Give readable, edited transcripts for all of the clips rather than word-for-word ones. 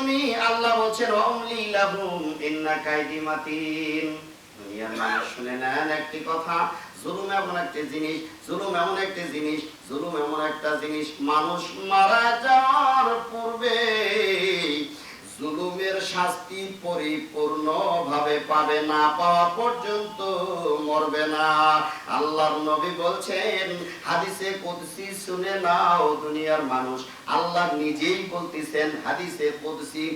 শুনি আল্লাহ বলছেন ওয়ামলি লাহুম ইন্না কাইদি মাতিন। দুনিয়ার মানুষ শুনে নেন একটি কথা, জুলুম এমন একটা জিনিস, জুলুম এমন একটা জিনিস, জুলুম এমন একটা জিনিস, মানুষ মারা যাওয়ার পূর্বে জুলুমের শাস্তি পরিপূর্ণ ভাবে পাবে না, পাওয়া পর্যন্ত মরবে না। আল্লাহর নবী বলছেন, হাদিসে কুদসি শুনে নাও দুনিয়ার মানুষ, আল্লাহ নিজেই বলতেছেন হাদিসে কুদসি,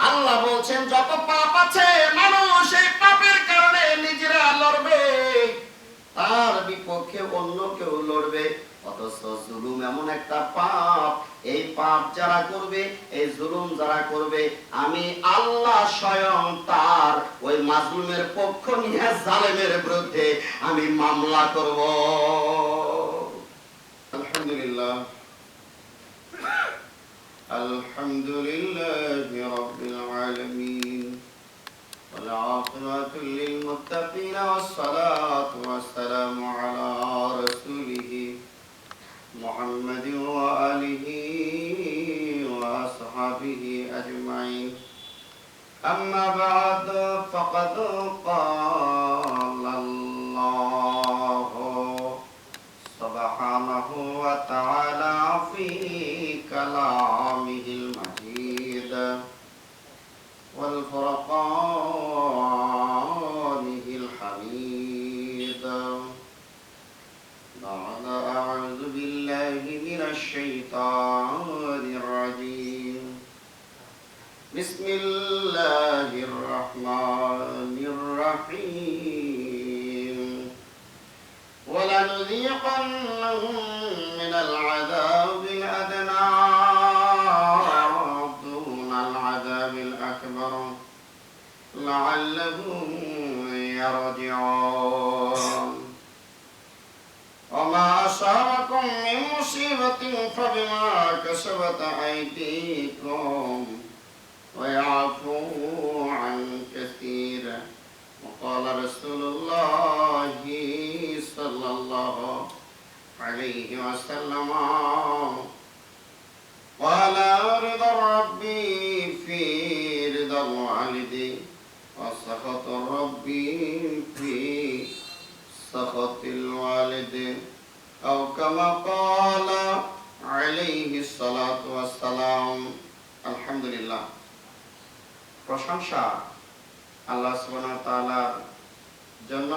আল্লাহ বলছেন যত পাপ আছে মানুষ এই পাপের কারণে নিজেরা লড়বে, তার বিপক্ষে অন্য কেউ লড়বে। অথচ জুলুম এমন একটা পাপ, এই পাপ যারা করবে, এই জুলুম যারা করবে, আমি আল্লাহ স্বয়ং তার ওই মাজলুমের পক্ষ নিয়ে জালেমের বিরুদ্ধে আমি মামলা করব। আলহামদুলিল্লাহ আলহামদুলিল্লাহি রাব্বিল আলামিন ওয়াল আকিবাতু লিল মুত্তাকিন ওয়াস সালাতু ওয়াস সালামু আলা রাসূলিহি মুহাম্মাদিন ওয়া আলিহি ওয়া আসহাবিহি আজমাইন। আম্মা বা'দ ফাকাদ ক্বালা আল্লাহু সুবহানাহু ওয়া তাআলা ফি কালামিহিল মাজিদ ওয়াল ফুরকানিহিল হামিদ। আউযু বিল্লাহি মিনাশ শাইতানির রাজীম। বিসমিল্লাহির রহমানির রহিম। ওয়ালানুযীকান্নাহুম মিনাল আযাবিল আদনা দুনাল আযাবিল আকবার লাআল্লাহুম ইয়ারজিউন। وما أصابكم من مصيبة فبما كسبت أيديكم ويعفو عن كثير. وقال رسول الله صلى الله عليه وسلم قال رضا ربي في رضا الوالد وسخط ربي في سخط الوالد أو كما قال عليه الصلاة والسلام. الحمد لله. প্রশংসা আল্লাহ সুবহানাহু ওয়া তাআলার জন্য,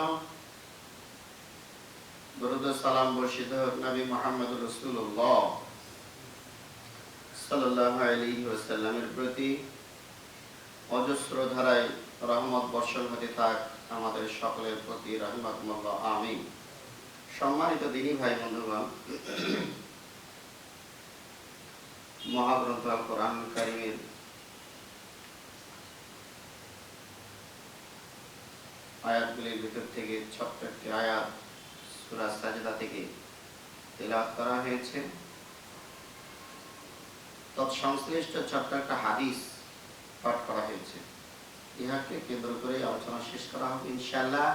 দরুদ ও সালাম বর্ষিত হোক নবী মুহাম্মদ রাসূলুল্লাহ সাল্লাল্লাহু আলাইহি ওয়াসাল্লামের প্রতি। অজস্র ধারায় রহমত বর্ষণ হতে থাক আমাদের সকলের প্রতি, রাহমাতুল্লাহ আমিন। সম্মানিত দিনী ভাই বন্ধুগণ, মহাগ্রন্থ আল কোরআনুল কারীমের আয়াতগুলির ভিতর থেকে ছোট্ট একটি আয়াত সূরা সাজদা থেকে তেলাওয়াত করা হয়েছে। তৎসংশ্লিষ্ট ছোট্ট একটা হাদিস পাঠ করা হয়েছে। ইহাকে কেন্দ্র করে আলোচনা শেষ করা হবে ইনশাআল্লাহ।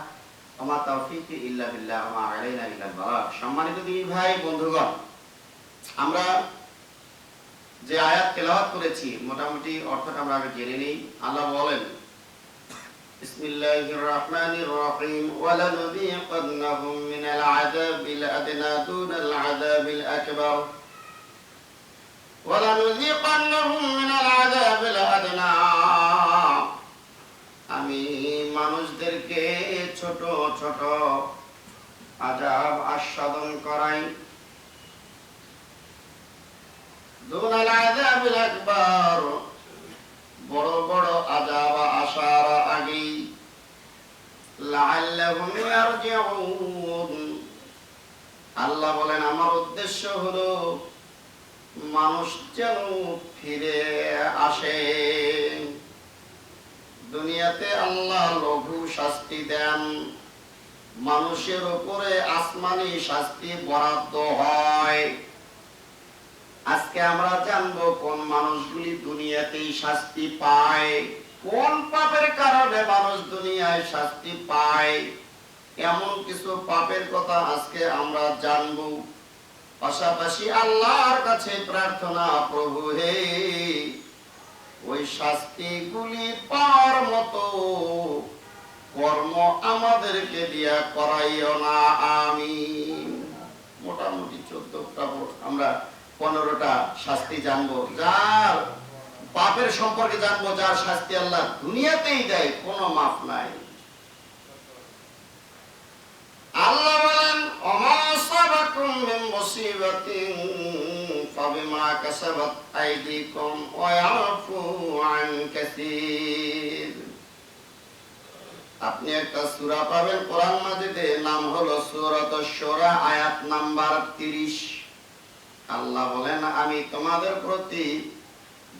ওমা তাওফীকি ইল্লা বিল্লাহ ওয়া মা আলাইনা ইল্লাল বালাগ। সম্মানিত দিনী ভাই বন্ধুগণ, আমরা যে আয়াত তেলাওয়াত করেছি মোটামুটি অর্থটা আমরা আগে জেনে নেই। আল্লাহ বলেন, বিসমিল্লাহির রহমানির রহিম, ওয়ালানুযীকান্নাহুম মিনাল আযাবিল আদনা দুনাল আযাবিল আকবার। ওয়ালানুযীকান্নাহুম মিনাল আযাবিল আদনা, আমি মানুষদেরকে ছোট ছোট আযাব আস্বাদন করাই, দুনাল আযাবিল আকবার, বড় বড় আযাব আসার আগে, লাআল্লাহুম ইয়ারজিউন। আল্লাহ বলেন আমার উদ্দেশ্য হলো মানুষ যেন ফিরে আসে। দুনিয়াতে আল্লাহ লঘু শাস্তি দেন, মানুষের উপরে আসমানি শাস্তি বরাদ্দ হয়। আজকে আমরা জানবো কোন মানুষগুলি দুনিয়াতেই শাস্তি পায়, কোন পাপের কারণে মানুষ দুনিয়ায় শাস্তি পায়। এমন কিছু পাপের কথা আজকে আমরা জানবো। পাশাপাশি আল্লাহর কাছে প্রার্থনা, প্রভু হে ওই শাস্তিগুলি পাওয়ার মতো কর্ম আমাদেরকে দিয়া করাইও না। আমিন। মোটামুটি 14টা আমরা 15টা শাস্তি জানবো, যার পাপের সম্পর্কে জানবো, যার শাস্তি আল্লাহ দুনিয়াতেই দেয়, কোনো মাফ নাই। আল্লাহ বলেন ওমা সাবাকুম মিন মুসিবাতিন ফাবিমা কাসাবাত আইদিকুম ওয়া ইয়াফু আন কাসীর। আপনি একটা সূরা পাবেন কোরআন মাজিদে, নাম হলো সূরাতুশ শুরা, আয়াত নাম্বার 30। আল্লাহ বলেন আমি তোমাদের প্রতি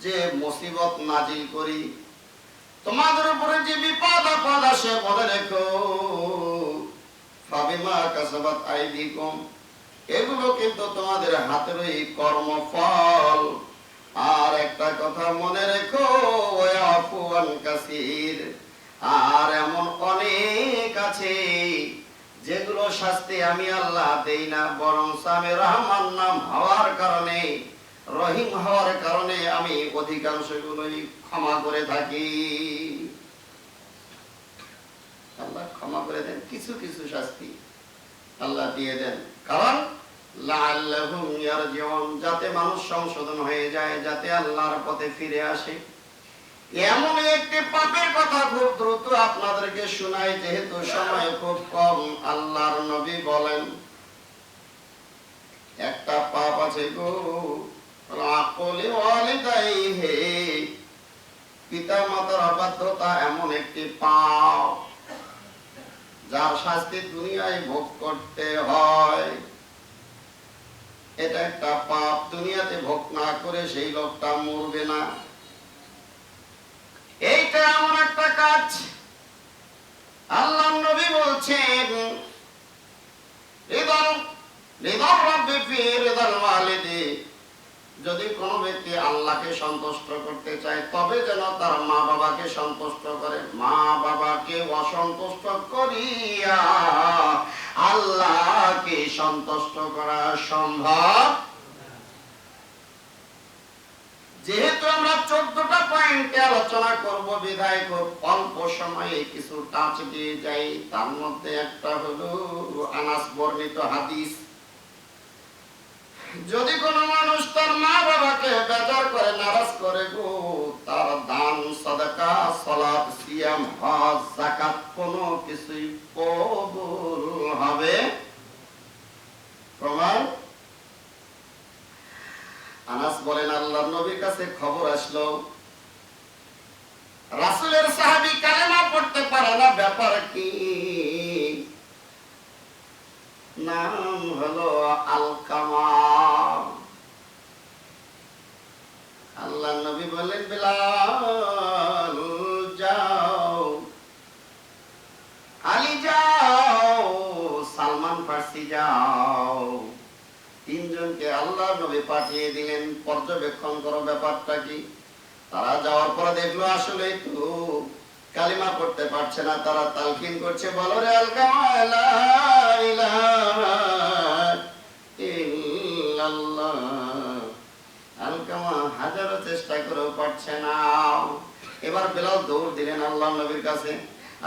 যে মুসিবত নাজিল করি, তোমাদের উপরে যে বিপদ আপদ আসে, মনে রেখো ফাবিমা কাসাবাত আইদিকুম, এগুলো কিন্তু তোমাদের হাতেরই কর্মফল। আর একটা কথা মনে রেখো ওয়াফু আন কাসীর, আর এমন অনেক আছে যেগুলো শাস্তি আমি আল্লাহ দেই না, বরং আমি রহমান নাম হওয়ার কারণে, রহিম হওয়ার কারণে আমি অধিকাংশগুলোই ক্ষমা করে থাকি। আল্লাহ ক্ষমা করে দেন, কিছু কিছু শাস্তি আল্লাহ দিয়ে দেন, কারণ লাআল্লাহুম ইয়ারজিউন, যাতে মানুষ সংশোধন হয়ে যায়, যাতে আল্লাহর পথে ফিরে আসে। এমন একটি পাপের কথা খুব দ্রুত আপনাদেরকে শোনাই, যেহেতু সময় খুব কম। আল্লাহর নবী বলেন একটা পাপ আছে গো, আকুলি ওয়ালিদাইহি, পিতা মাতার অবাধ্যতা এমন একটি পাপ যার শাস্তি দুনিয়ায় ভোগ করতে হয়। এটা একটা পাপ, দুনিয়াতে ভোগ না করে সেই লোকটা মরবে না। এইটা এমন একটা কাজ, আল্লাহর নবী বলছেন যদি কোন ব্যক্তি আল্লাহকে সন্তুষ্ট করতে চায়, তবে যেন তার মা বাবাকে সন্তুষ্ট করে। মা বাবাকে অসন্তুষ্ট করিয়া আল্লাহকে সন্তুষ্ট করা সম্ভব। যেহেতু আমরা 14টা পয়েন্টে আলোচনা করব, বিধায় খুব অল্প সময়ে কিছু টাচ দিয়ে যাই। তার মধ্যে একটা হলো আনাস বর্ণিত হাদিস, যদি কোনো মানুষ তার মা বাবাকে বেজার করে, নারাজ করে গো, তার দান সাদাকা সালাত সিয়াম হজ যাকাত কোনো কিছুই কবুল হবে। প্রমাণ আনাস বলেন আল্লাহর নবীর কাছে খবর আসলো, রাসূলের সাহাবী কালেমা পড়তে পারে না, ব্যাপার কি? নাম হলো আলকামা। আল্লাহর নবী বলেন বিলাল যাও, আলী যাও, সালমান ফার্সি যাও। 3 জনকে আল্লাহর নবী পাঠিয়ে দিলেন, পর্যবেক্ষণ করো ব্যাপারটা কি। তারা যাওয়ার পরে দেখলো আসলে তো কালিমা পড়তে পারছে না, তারা তালকিন করছে, বলো রে আলকামা লা ইলাহা ইল্লাল্লাহ। আলকামা হাজারো চেষ্টা করেও পারছে না। এবার বিলাল দৌড় দিলেন আল্লাহর নবীর কাছে।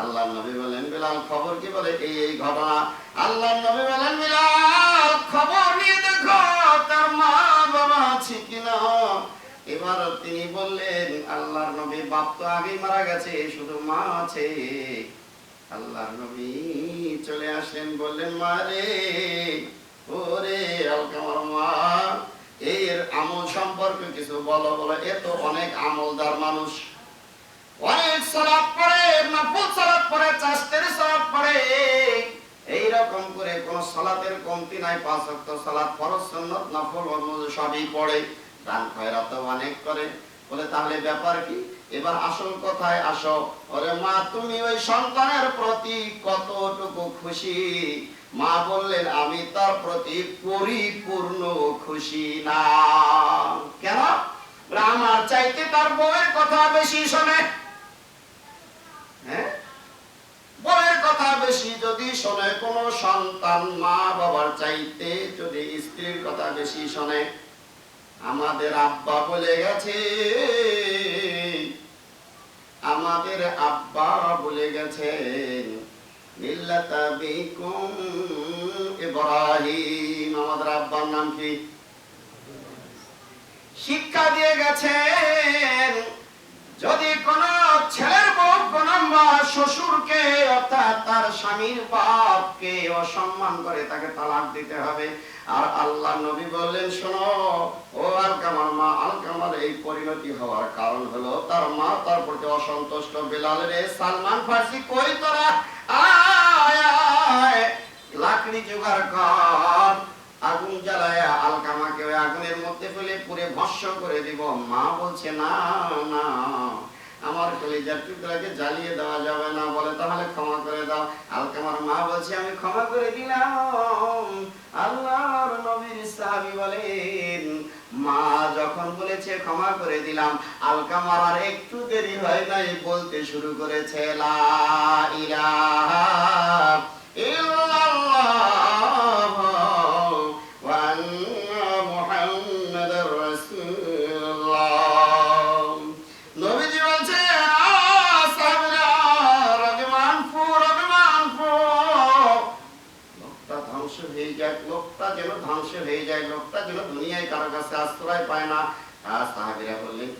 আল্লাহর নবী বলেন বিলাল খবর কি? বলে এই ঘটনা। আল্লাহর নবী বলেন বিলাল খবর নিয়ে দেখো তার মা বাবা আছে কিনা। এবার তিনি বললেন, আল্লাহর নবী বাপ তো আগেই মারা গেছে, শুধু মা আছে। আল্লাহর নবী চলে আসলেন, বললেন মা রে, ওরে আলকামার মা, এর আমল সম্পর্কে কিছু বলো। বলো এ তো অনেক আমলদার মানুষ, অনেক সালাত পড়ে, নফল সালাত পড়ে, চাষতের সালাত পড়ে, এইরকম করে কোন সালাতের কমতি নাই। 5 ওয়াক্ত সালাত, ফরজ সুন্নাত নফল সবই পড়ে, দান খয়রাত অনেক করে। বলে তাহলে ব্যাপার কি? এবার আসল কথায় আসো। ওরে মা, তুমি ওই সন্তানের প্রতি কতটুকু খুশি? মা বললেন আমি তার প্রতি পরিপূর্ণ খুশি না। কেন? আমার চাইতে তার বউয়ের কথা বেশি শোনে। হ্যাঁ, বউয়ের কথা বেশি যদি শোনে কোন সন্তান, মা বাবার চাইতে যদি স্ত্রীর কথা বেশি শোনে। আমাদের আব্বা বলে গেছে আমাদের আব্বা বলে গেছেন মিল্লাতা বিকুম ইব্রাহিম, আমাদের আব্বার নাম কি? শিক্ষা দিয়ে গেছেন যদি কোন ছেলের বউ কোন মা শ্বশুরকে অর্থাৎ তার স্বামীর বাপকে অসম্মান করে তাকে তালাক দিতে হবে। আর আল্লাহ নবী বললেন, শোনো ও আলকামার মা, আলকামার এই পরিণতি হওয়ার কারণ হলো তার মা তার প্রতি অসন্তুষ্ট। বেলাল রে, সালমান ফার্সি কই তোরা, আয় আয় লাকড়ি জোগাড় কর, আগুন জ্বালায়া আলকামাকে ওই আগুনের মধ্যে ফেলে পুড়ে ভস্ম করে দিব। মা বলছে না না, আমার কলিজার টুকরাকে জ্বালিয়ে দেওয়া যাবে না। বলে তাহলে ক্ষমা করে দাও। আলকামার মা বলছে আমি ক্ষমা করে দিলাম। আল্লাহর নবীর সাহাবী বলেন মা যখন বলেছে ক্ষমা করে দিলাম, আলকামার আর একটু দেরি হয় নাই, বলতে শুরু করেছে লা ইলাহা ইল্লাল্লাহ ওয়া আন্না মুহাম্মাদুর রাসূলুল্লাহ। নবীজি বলছে সাহাবীরা লোকটা ধ্বংস হয়ে যায়, লোকটা যেন ধ্বংস হয়ে যায়, লোকটা যেন দুনিয়ায় কারো কাছে আশ্রয় পায় না। সাহাবীরা বললেন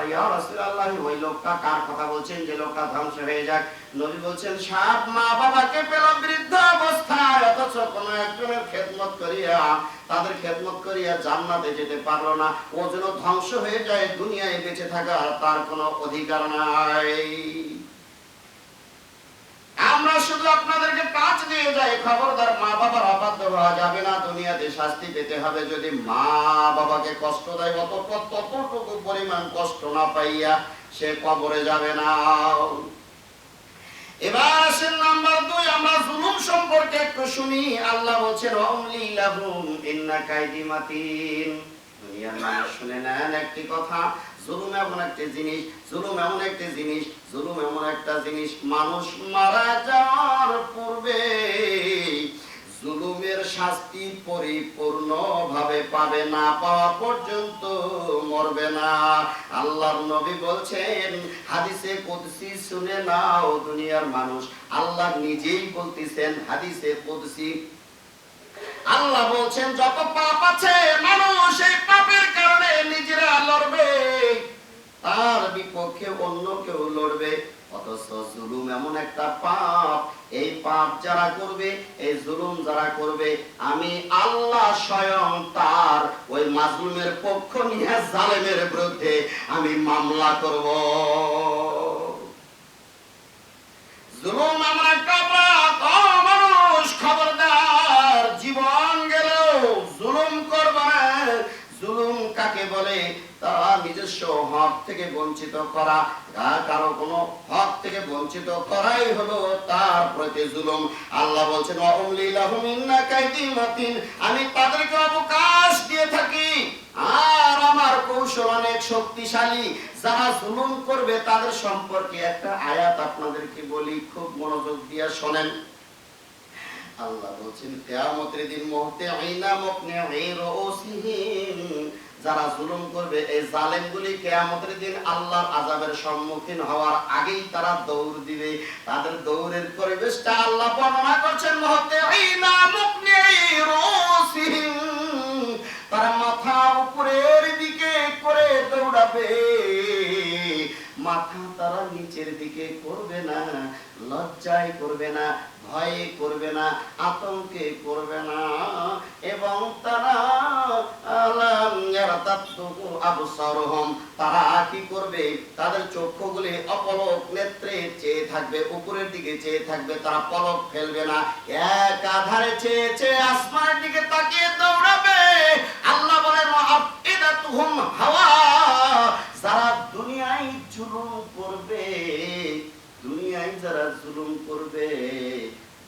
ইয়া রাসূলুল্লাহ, ওই লোকটা কার কথা বলছেন যে লোকটা ধ্বংস হয়ে যায়? নবী বলছেন সব মা বাবাকে পেল বৃদ্ধ অবস্থায়, অথচ কোন একজনের খেদমত করিয়া তাদের খেদমত করিয়া জান্নাতে যেতে পারলো না, ও যেন ধ্বংস হয়ে যায়, দুনিয়ায় বেঁচে থাকা তার কোনো অধিকার নাই। আমরা শুধু আপনাদেরকে কাজ দিয়ে যাই, খবরদার মা বাবার অবাধ্য হওয়া যাবে না, দুনিয়াতে শাস্তি পেতে হবে। যদি মা বাবাকে কষ্ট দেয় ততটুকু পরিমাণ কষ্ট না পাইয়া সে কবরে যাবে না। এবার আসেন নাম্বার 2, আমরা জুলুম সম্পর্কে একটু শুনি। আল্লাহ বলছেন ওয়ামলি লাহুম ইন্না কাইদি মাতিন। দুনিয়ার মানুষ শুনে নেন একটি কথা, জুলুম এমন একটা জিনিস, জুলুম এমন একটা জিনিস, জুলুম এমন একটা জিনিস, মানুষ মারা যাওয়ার পূর্বে জুলুমের শাস্তি পরিপূর্ণ ভাবে পাবে না, পাওয়া পর্যন্ত মরবে না। আল্লাহর নবী বলছেন হাদিসে কুদসি শুনে নাও দুনিয়ার মানুষ, আল্লাহ নিজেই বলতেছেন হাদিসে কুদসি। আল্লাহ বলছেন যত পাপ আছে মানুষ এই পাপের কারণে নিজেরা লড়বে, তার বিপক্ষে অন্য কেউ লড়বে। অথচ জুলুম এমন একটা পাপ, এই পাপ যারা করবে, এই জুলুম যারা করবে, আমি আল্লাহ স্বয়ং তার ওই মাজলুমের পক্ষ নিয়ে জালেমের বিরুদ্ধে আমি মামলা করব। জুলুম এমন একটা পাপ, মানুষ খবরদার, জীবন গেলেও জুলুম করবে না। জুলুম কাকে বলে? তারা নিজস্ব হক থেকে বঞ্চিত করা, কারো কোনো হক থেকে বঞ্চিত করাই হলো তার প্রতি জুলুম। আল্লাহ বলছেন ওয়ামলি লাহুম ইন্না কাইদি মাতিন, আমি তাদেরকে অবকাশ দিয়ে থাকি আর আমার কৌশল অনেক শক্তিশালী। যারা জুলুম করবে তাদের সম্পর্কে একটা আয়াত আপনাদেরকে বলি, খুব মনোযোগ দিয়ে শোনেন। আল্লাহ বলছেন কিয়ামতের দিন মুহতিঈনা মুকনিঈ রুউসিহিম, যারা জুলুম করবে এই জালেমগুলি কিয়ামতের দিন আল্লাহর আযাবের সম্মুখীন হওয়ার আগেই তারা দৌড় দিবে। তাদের দৌড়ের পরিবেশটা আল্লাহ বর্ণনা করছেন মুহতিঈনা মুকনিঈ রুউসিহিম, তারা মাথা উপরের দিকে করে দৌড়াবে, মাথা তারা নিচের দিকে করবে না, লজ্জায় করবে না, ভয়ে করবে না, আতঙ্কে করবে না। এবং তারা তারা কি করবে? তাদের চক্ষুগুলি অপলক নেত্রে চেয়ে থাকবে, উপরের দিকে চেয়ে থাকবে, তারা পলক ফেলবে না, এক আধারে চেয়ে চেয়ে আসমানের দিকে তাকিয়ে দৌড়াবে। আল্লাহ বলেন আফইদাতুহুম হাওয়া, যারা দুনিয়ায় জুলুম করবে, দুনিয়ায় যারা জুলুম করবে,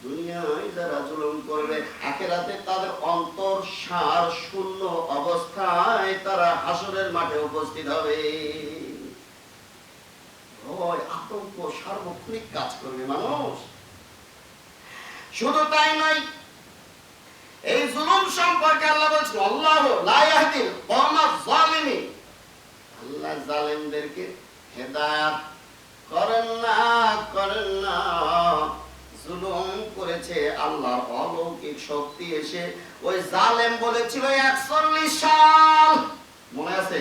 দুনিয়ায় যারা জুলুম করবে, আখিরাতে তাদের অন্তর সার শূন্য অবস্থায় তারা হাসরের মাঠে উপস্থিত হবে। ভয় আতঙ্ক সার্বক্ষণিক কাজ করবে মানুষ। শুধু তাই নয়, এই জুলুম সম্পর্কে আল্লাহ বলছেন আল্লাহু লা ইয়াহদিল কওমাজ জালিমিন, আল্লাহ জালেমদেরকে হেদায়েত হয়েছে আল্লাহর অলৌকিক শক্তি এসে ওই জালেম বলেছিল 41 সাল, মনে আছে?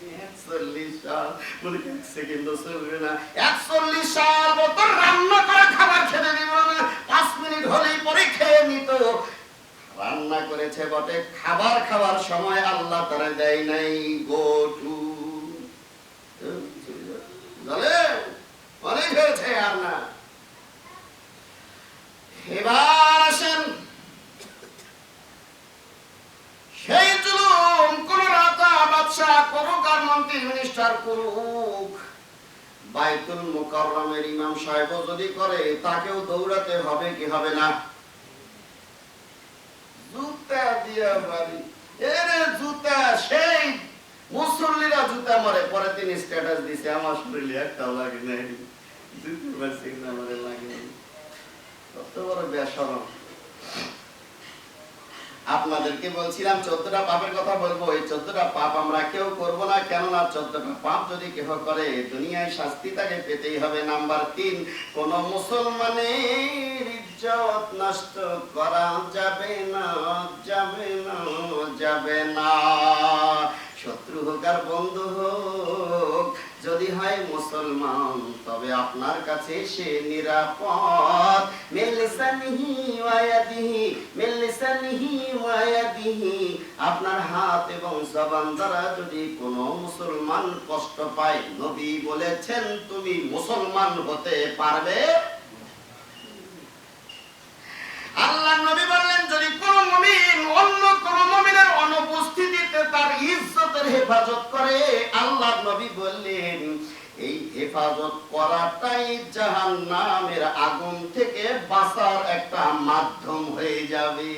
41 সাল বলে এক সেকেন্ডও চলবে না, 41 সাল মতো রান্না করে খাবার খেতে দিব না, 5 মিনিট হলেই পরে খেয়ে নিত। রান্না করেছে বটে, খাবার খাওয়ার সময় আল্লাহ তারা দেয় নাই। গো টু অনেক হয়েছে, আর না। এবার আসেন, সেই জুলুম কোন রাজা বাদশাহ করুক আর মন্ত্রী মিনিস্টার করুক, বাইতুল মুকাররমের ইমাম সাহেব যদি করে তাকেও দৌড়াতে হবে কি হবে না? জুতা দিয়া বাড়ি, এরে জুতা, সেই মুসল্লিরা জুতা মারে, পরে তিনি স্ট্যাটাস দিছে আমার শরীরে একটাও লাগে নাই, জুতা মারছে কিন্তু আমাদের লাগে নাই। কত বড় বেশরম। আপনাদেরকে বলছিলাম 14টা পাপের কথা বলবো, এই 14টা পাপ আমরা কেউ করব না, কেননা 14টা পাপ যদি কেউ করে দুনিয়ায় শাস্তি তাকে পেতেই হবে। নাম্বার 3, কোন মুসলমানের ইজ্জত নষ্ট করা যাবে না, যাবে না, যাবে না। শত্রু হোক আর বন্ধু হোক, যদি হয় মুসলমান তবে আপনার কাছে সে নিরাপদ। মিল্লিসানিহি ওয়া ইয়াদিহি, মিল্লিসানিহি ওয়া ইয়াদিহি, আপনার হাত এবং জবান দ্বারা যদি কোনো মুসলমান কষ্ট পায়, নবী বলেছেন তুমি মুসলমান হতে পারবে। আল্লাহ নবী বললেন যদি কোন মুমিন অন্য কোন মুমিনের অনুপস্থিতিতে তার ইজ্জতের হেফাজত করে, আল্লাহ নবী বললেন এই হেফাজত করাটাই জাহান্নামের আগুন থেকে বাঁচার একটা মাধ্যম হয়ে যাবে।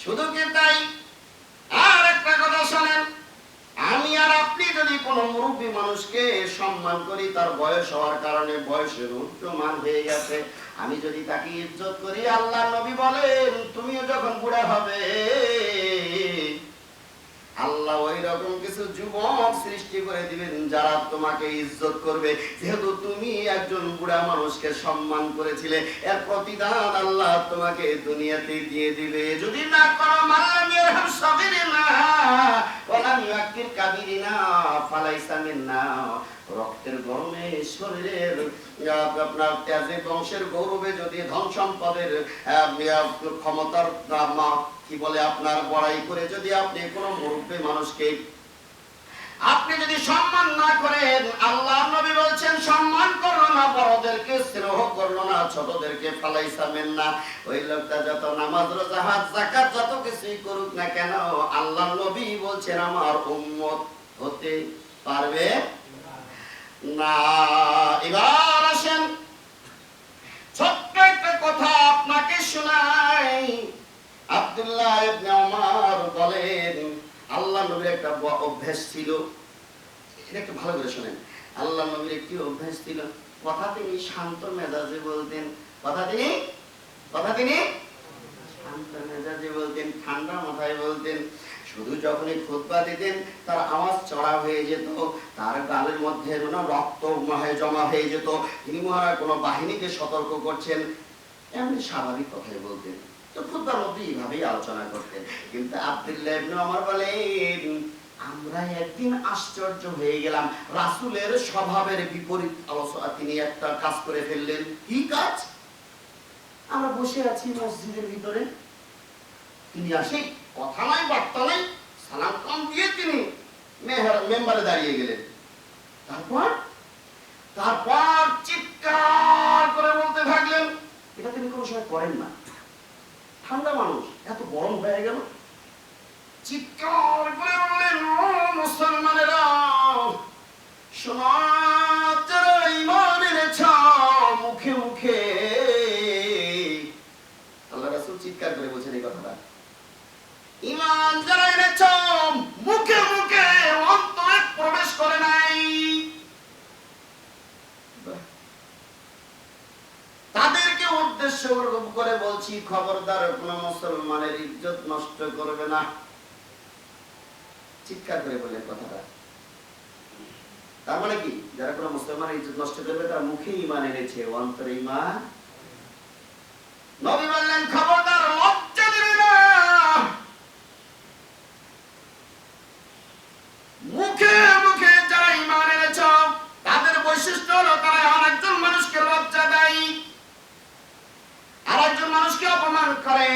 শুধু কি তাই? আর একটা কথা শোনেন, আমি আর আপনি যদি কোনো মুরব্বী মানুষকে সম্মান করি, তার বয়স হওয়ার কারণে বয়সের ঊর্ধ্বমান হয়ে গেছে, আমি যদি তাকে ইজ্জত করি, আল্লাহ নবী বলেন তুমিও যখন বুড়া হবে আল্লাহ ওই রকম কিছু যুবক সৃষ্টি করে দিবেন যারা তোমাকে ইজ্জত করবে, যেহেতু তুমি একজন বুড়া মানুষকে সম্মান করেছিলে, এর প্রতিদান আল্লাহ তোমাকে দুনিয়াতে দিয়ে দিবে। যদি না করো মাল্লামিয়ার হাম সাবিরিনা ওয়ালাম ইয়াকির কাবিরিনা ফালাইসা মিন্না, রক্তের গরমে শরীরের আপনার তেজে বংশের গৌরবে যদি ধন সম্পদের ক্ষমতার কি বলে আপনার বড়াই করে যদি আপনি কোন মুরব্বী মানুষকে আপনি যদি সম্মান না করেন, আল্লাহ নবী বলছেন সম্মান করলো না, বড়দেরকে স্নেহ করলো না, ছোটদেরকে ফালাইসা মিন্না, ওই লোকটা যত নামাজ রোজা হজ যাকাত যত কিছুই করুক না কেন, আল্লাহ নবী বলছেন আমার উম্মত হতে পারবে না। এবার আসেন ছোট্ট একটা কথা আপনাকে শোনাই। আব্দুল্লাহ ইবনে ওমর বলেন আল্লাহ নবীর একটা অভ্যাস ছিল, এটা একটু ভালো করে শুনেন। আল্লাহ নবীর একটি অভ্যাস ছিল, কথা তিনি শান্ত মেজাজে বলতেন, কথা তিনি শান্ত মেজাজে বলতেন, ঠান্ডা মাথায় বলতেন। শুধু যখনই খুতবা দিতেন তার আওয়াজ চড়া হয়ে যেত, তার গালের মধ্যে রক্ত জমা হয়ে যেত, তিনি মহারাজ কোনো বাহিনীকে সতর্ক করছেন, এমনি স্বাভাবিক কথাই বলতেন। তো খুতবার মধ্যে এইভাবেই আলোচনা করতেন। কিন্তু আব্দুল্লাহ ইবনে ওমর বলেন আমরা একদিন আশ্চর্য হয়ে গেলাম, রাসূলের স্বভাবের বিপরীত আলোচনা তিনি একটা কাজ করে ফেললেন। কি কাজ? আমরা বসে আছি মসজিদের ভিতরে, তিনি আসে কথা নাই বার্তা নাই, সালাম কাম দিয়ে তিনি মেম্বারে দাঁড়িয়ে গেলেন। তারপর চিৎকার করে বলতে থাকলেন, এটা তিনি কোনো সময় করেন না, ঠান্ডা মানুষ, এত গরম হয়ে গেল, চিৎকার করে বললেন ও মুসলমানেরা, সমাজ যারা ঈমান এনেছ মুখে মুখে, আল্লাহ রাসূল চিৎকার করে বলছেন এই কথাটা, ঈমান যারা এনেছ মুখে মুখে, অন্তরে প্রবেশ করে নাই, তাদেরকে উদ্দেশ্য করে বলছি খবরদার কোন মুসলমানের ইজ্জত নষ্ট করবে না। চিৎকার করে বললেন কথাটা। তার মানে কি, যারা কোনো মুসলমানের ইজ্জত নষ্ট করবে তারা মুখে ঈমান এনেছে, অন্তরে ঈমান। নবী বললেন খবরদার, লজ্জা দিবে না। মুখে মুখে যারা ঈমান এনেছ তাদের বৈশিষ্ট্য হলো তারা আরেকজন মানুষকে লজ্জা দেয়, আরেকজন মানুষকে অপমান করে।